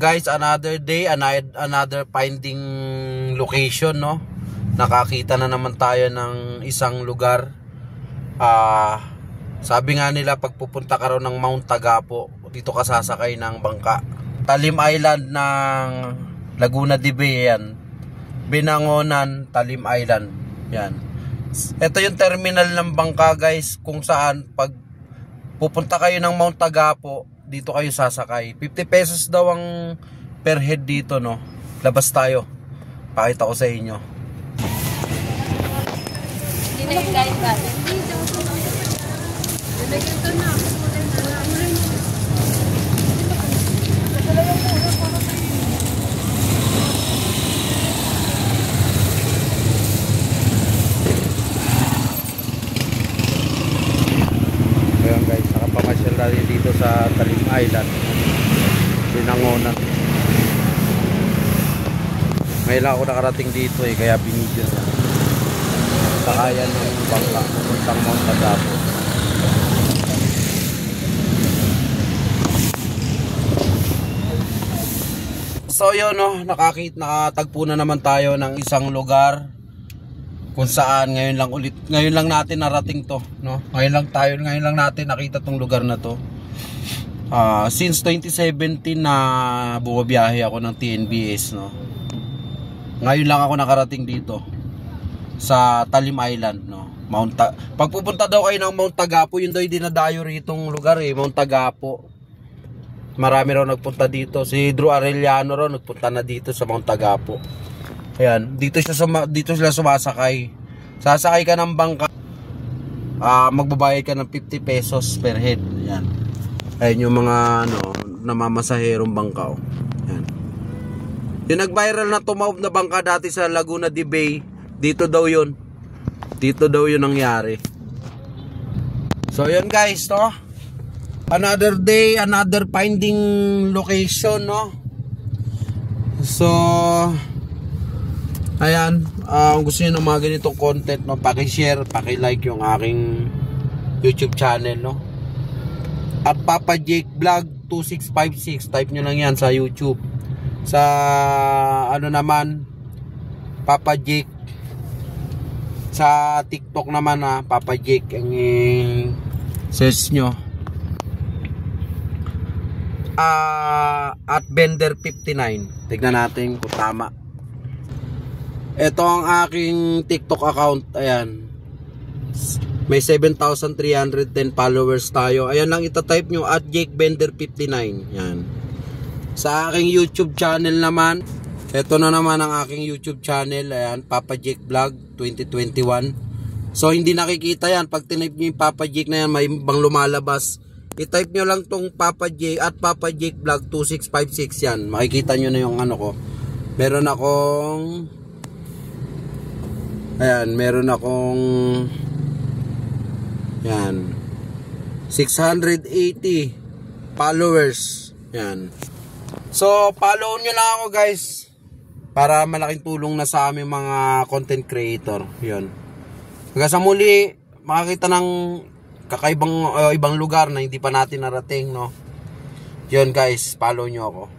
Guys, another day, another finding location, no? Nakakita na naman tayo ng isang lugar. Sabi nga nila, pag pupunta ka raw ng Mount Tagapo, dito ka sasakay ng bangka. Talim Island ng Laguna de Bay, yan. Binangonan, Talim Island, yan. Ito yung terminal ng bangka, guys, kung saan pag pupunta kayo ng Mount Tagapo, dito kayo sasakay. 50 pesos daw ang per head dito, no? Labas tayo. Pakita ko sa inyo. Hindi na yung guide natin. Ayan guys, nakapamasyal tayo dito sa Talim Island, Binangonan. Ngayon lang ako nakarating dito kaya binidyo na. Sakayan ng bangka pupuntang Mount Tagapo. So yun, no, nakatagpo na naman tayo ng isang lugar kung saan ngayon lang natin narating to, no? Ngayon lang natin nakita tong lugar na to. Since 2017 na bumabiyahe ako ng TNBS, no? Ngayon lang ako nakarating dito sa Talim Island, no? Pag pupunta daw kayo ng Mount Tagapo, yun daw yung dinadayo ritong lugar, Mount Tagapo. Marami raw nagpunta dito. Si Drew Arellano raw nagpunta na dito sa Mount Tagapo. Ayan, dito sila sumasakay. Sasakay ka ng bangka, magbabayad ka ng 50 pesos per head. Ayan. Ayan yung mga namamasaherong bangka. Ayan. Yung nag-viral na tumawid na bangka dati sa Laguna de Bay, dito daw yun nangyari. So yun guys, no? Another day, another finding location, no? So ayan, kung gusto niyo ng mga ganitong content, no, paki-share, paki-like yung aking YouTube channel, no? At Papa Jake Vlog 2656, type nyo lang yan sa YouTube. Sa naman, Papa Jake. Sa TikTok naman, Papa Jake ang search nyo. At Bender59. Tignan natin kung tama. Ito ang aking TikTok account. Ayan, may 7,310 followers tayo. Ayan lang, itatype nyo at Jake Bender59. Yan. Sa aking YouTube channel naman, ito na naman ang aking YouTube channel. Ayan, Papa Jake Vlog 2021. So hindi nakikita yan. Pag tinype nyo yung Papa Jake na yan, may ibang lumalabas. I-type nyo lang tong Papa Jake at Papa Jake Vlog 2656. Yan, makikita nyo na yung ko. Meron akong yan 680 followers. Yan. So follow nyo lang ako guys, para malaking tulong na sa aming mga content creator. Yun. Hanggang sa muli, makakita ng kakaibang ibang lugar na hindi pa natin narating, no? Yun guys, follow nyo ako.